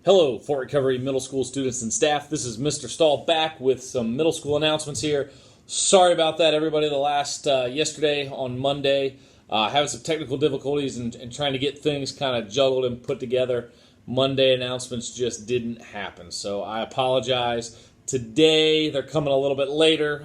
Hello, Fort Recovery Middle School students and staff. This is Mr. Stahl back with some middle school announcements here. Sorry about that, everybody. Yesterday on Monday, having some technical difficulties and trying to get things kind of juggled and put together. Monday announcements just didn't happen, so I apologize. Today, they're coming a little bit later.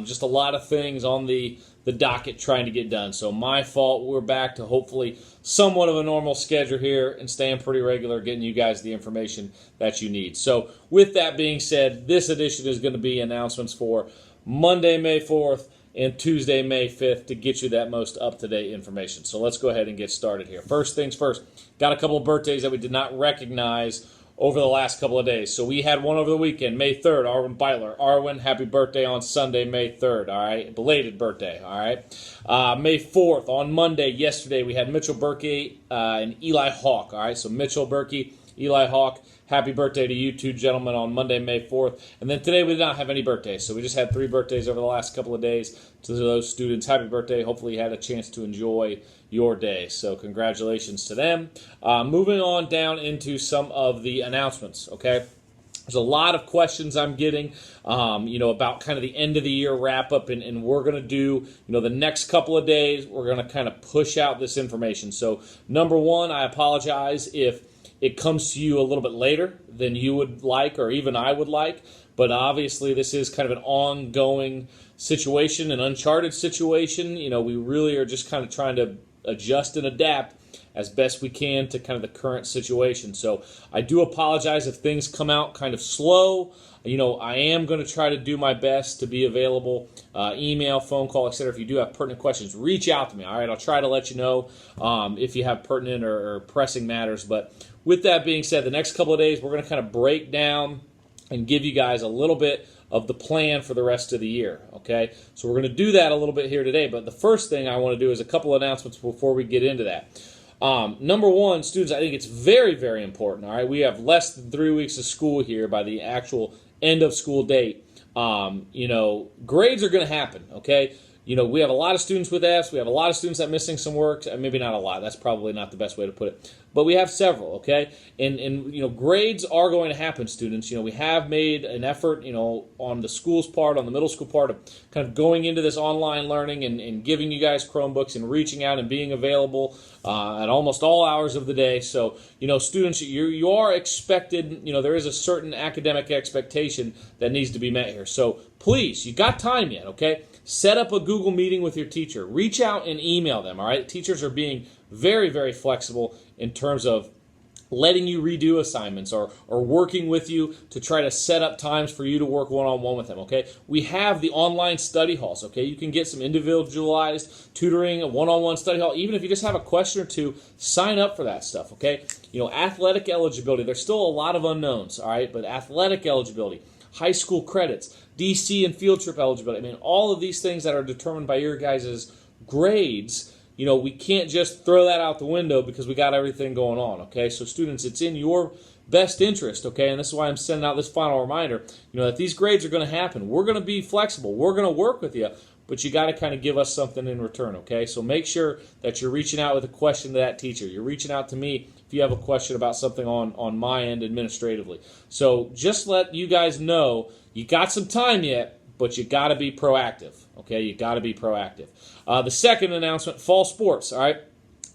Just a lot of things on the docket trying to get done. So my fault. We're back to hopefully somewhat of a normal schedule here and staying pretty regular, getting you guys the information that you need. So with that being said, this edition is going to be announcements for Monday, May 4th and Tuesday, May 5th to get you that most up-to-date information. So let's go ahead and get started here. First things first, got a couple of birthdays that we did not recognize over the last couple of days. So we had one over the weekend, May 3rd, Arwen Beitler. Arwen, happy birthday on Sunday, May 3rd, all right? Belated birthday, all right? May 4th, on Monday, yesterday, we had Mitchell Berkey and Eli Hawk, all right? So Mitchell Berkey, Eli Hawk, happy birthday to you two gentlemen on Monday, May 4th. And then today we did not have any birthdays, so we just had 3 birthdays over the last couple of days. To those students, happy birthday. Hopefully you had a chance to enjoy your day. So congratulations to them. Moving on down into some of the announcements, okay? There's a lot of questions I'm getting, about kind of the end of the year wrap up, and we're going to do, the next couple of days, we're going to kind of push out this information. So number one, I apologize if it comes to you a little bit later than you would like or even I would like, but obviously this is kind of an ongoing situation, an uncharted situation. We really are just kind of trying to adjust and adapt as best we can to kind of the current situation. So I do apologize if things come out kind of slow. I am going to try to do my best to be available, email, phone call, etc. If you do have pertinent questions, reach out to me, all right? I'll try to let you know if you have pertinent or pressing matters. But with that being said, the next couple of days, we're going to kind of break down and give you guys a little bit of the plan for the rest of the year, okay? So we're going to do that a little bit here today, but the first thing I want to do is a couple of announcements before we get into that. Number one, students, I think it's very, very important, all right? We have less than 3 weeks of school here by the actual end of school date. Grades are going to happen, okay? We have a lot of students with Fs. We have a lot of students that are missing some work. Maybe not a lot. That's probably not the best way to put it. But we have several, okay? And grades are going to happen, students. We have made an effort, on the school's part, on the middle school part, of kind of going into this online learning and giving you guys Chromebooks and reaching out and being available at almost all hours of the day. So, students, you are expected, there is a certain academic expectation that needs to be met here. So please, you got time yet, okay? Set up a Google meeting with your teacher. Reach out and email them, all right? Teachers are being very, very flexible in terms of letting you redo assignments or working with you to try to set up times for you to work one-on-one with them, okay? We have the online study halls, okay? You can get some individualized tutoring, a one-on-one study hall. Even if you just have a question or two, sign up for that stuff, okay? Athletic eligibility, there's still a lot of unknowns, all right? But athletic eligibility, high school credits, DC and field trip eligibility, all of these things that are determined by your guys' grades, we can't just throw that out the window because we got everything going on, okay? So students, it's in your best interest, okay? And this is why I'm sending out this final reminder, that these grades are going to happen. We're going to be flexible. We're going to work with you, but you got to kind of give us something in return, okay? So make sure that you're reaching out with a question to that teacher. You're reaching out to me if you have a question about something on my end administratively. So just let you guys know you got some time yet, but you got to be proactive, okay? You got to be proactive. The second announcement, fall sports, all right?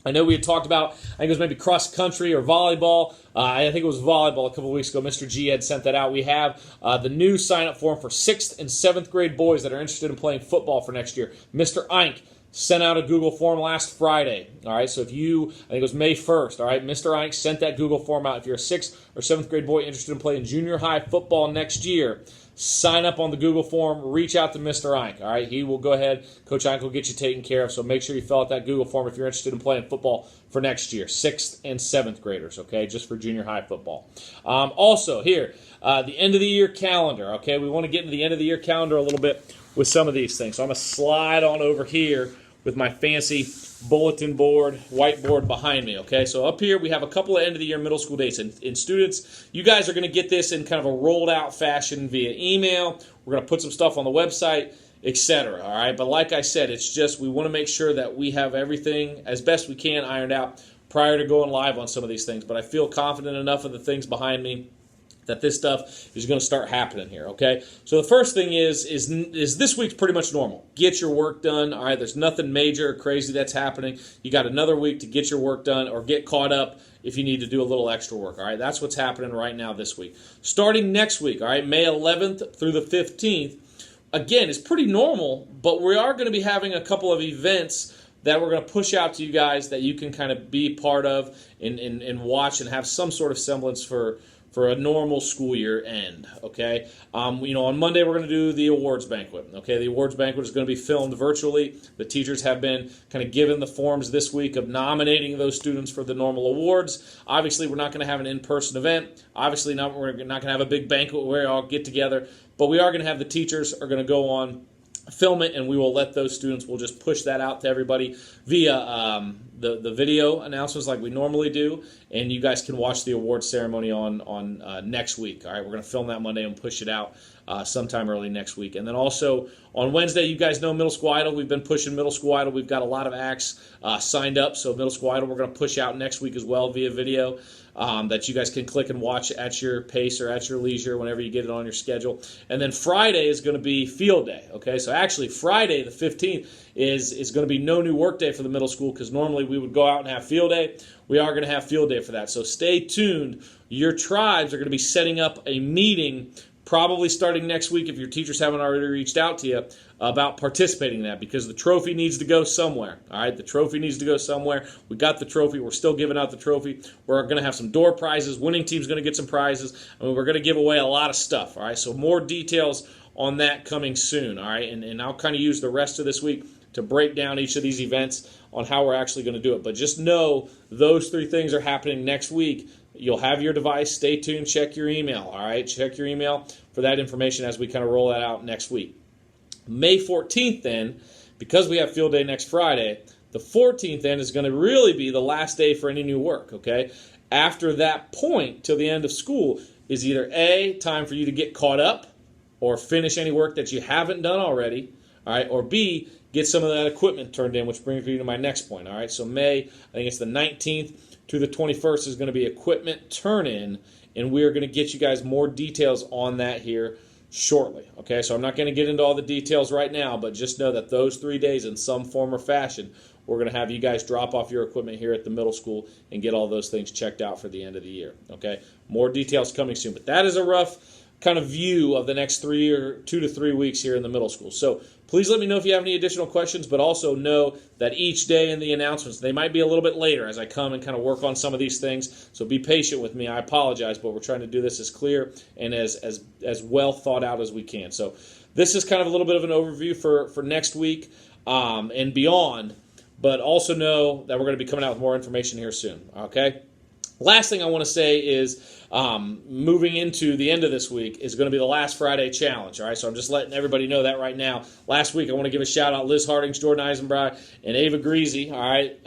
I know we had talked about, I think it was maybe cross country or volleyball. I think it was volleyball a couple of weeks ago. Mr. G had sent that out. We have the new sign-up form for 6th and 7th grade boys that are interested in playing football for next year. Mr. Eink sent out a Google form last Friday, all right? So if you, I think it was May 1st, all right? Mr. Eink sent that Google form out. If you're a 6th or 7th grade boy interested in playing junior high football next year, sign up on the Google form, reach out to Mr. Eink, all right? He will go ahead, Coach Eink will get you taken care of, so make sure you fill out that Google form if you're interested in playing football for next year, 6th and 7th graders, okay, just for junior high football. Also, here, the end of the year calendar, okay? We want to get into the end of the year calendar a little bit with some of these things. So I'm going to slide on over here with my fancy bulletin board, whiteboard behind me, okay? So up here we have a couple of end-of-the-year middle school dates. And students, you guys are going to get this in kind of a rolled-out fashion via email. We're going to put some stuff on the website, etc., all right? But like I said, it's just we want to make sure that we have everything as best we can ironed out prior to going live on some of these things. But I feel confident enough of the things behind me that this stuff is going to start happening here, okay? So the first thing is this week's pretty much normal. Get your work done, all right? There's nothing major or crazy that's happening. You got another week to get your work done or get caught up if you need to do a little extra work, all right? That's what's happening right now this week. Starting next week, all right, May 11th through the 15th, again, it's pretty normal, but we are going to be having a couple of events that we're going to push out to you guys that you can kind of be part of and watch and have some sort of semblance for a normal school year end, okay? On Monday we're going to do the awards banquet, okay? The awards banquet is going to be filmed virtually. The teachers have been kind of given the forms this week of nominating those students for the normal awards. Obviously, we're not going to have an in-person event. Obviously, we're not going to have a big banquet where we all get together, but we are going to have the teachers are going to go on, film it, and we will let those students, we'll just push that out to everybody via the video announcements like we normally do, and you guys can watch the awards ceremony on next week. All right, we're going to film that Monday and push it out sometime early next week. And then also on Wednesday, you guys know Middle School Idol. We've been pushing Middle School Idol. We've got a lot of acts signed up, so Middle School Idol we're going to push out next week as well via video. That you guys can click and watch at your pace or at your leisure whenever you get it on your schedule. And then Friday is going to be field day, okay? So actually Friday the 15th is going to be no new work day for the middle school because normally we would go out and have field day. We are going to have field day for that. So stay tuned. Your tribes are going to be setting up a meeting probably starting next week if your teachers haven't already reached out to you about participating in that because the trophy needs to go somewhere. All right, the trophy needs to go somewhere. We got the trophy. We're still giving out the trophy. We're going to have some door prizes. Winning team's going to get some prizes. I mean, we're going to give away a lot of stuff. All right, so more details on that coming soon. All right, and I'll kind of use the rest of this week to break down each of these events on how we're actually going to do it. But just know those three things are happening next week. You'll have your device. Stay tuned. Check your email. All right, check your email for that information as we kind of roll that out next week. May 14th then, because we have field day next Friday, the 14th then is going to really be the last day for any new work, okay? After that point, till the end of school, is either A, time for you to get caught up or finish any work that you haven't done already, all right, or B, get some of that equipment turned in, which brings me to my next point, all right? So May, I think it's the 19th to the 21st is going to be equipment turn-in, and we are going to get you guys more details on that here shortly, okay? So I'm not going to get into all the details right now, but just know that those 3 days in some form or fashion, we're going to have you guys drop off your equipment here at the middle school and get all those things checked out for the end of the year, okay? More details coming soon, but that is a rough kind of view of the next 2 to 3 weeks here in the middle school. So please let me know if you have any additional questions, but also know that each day in the announcements, they might be a little bit later as I come and kind of work on some of these things. So be patient with me. I apologize, but we're trying to do this as clear and as well thought out as we can. So this is kind of a little bit of an overview for next week and beyond, but also know that we're going to be coming out with more information here soon, okay? Last thing I want to say is moving into the end of this week is going to be the Last Friday Challenge. All right, so I'm just letting everybody know that right now. Last week, I want to give a shout out Liz Hardings, Jordan Eisenbrei, and Ava Greasy. All right,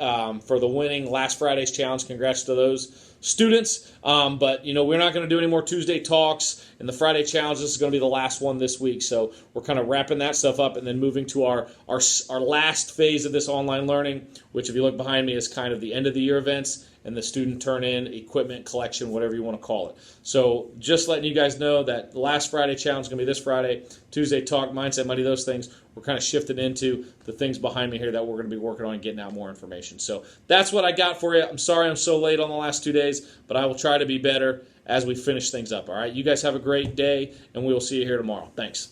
for the winning Last Friday's Challenge. Congrats to those students. But we're not going to do any more Tuesday talks and the Friday Challenge. This is going to be the last one this week. So we're kind of wrapping that stuff up and then moving to our last phase of this online learning, which if you look behind me is kind of the end of the year events and the student turn-in, equipment collection, whatever you want to call it. So just letting you guys know that the Last Friday Challenge is going to be this Friday. Tuesday Talk, Mindset Money, those things. We're kind of shifting into the things behind me here that we're going to be working on and getting out more information. So that's what I got for you. I'm sorry I'm so late on the last 2 days, but I will try to be better as we finish things up. All right, you guys have a great day, and we will see you here tomorrow. Thanks.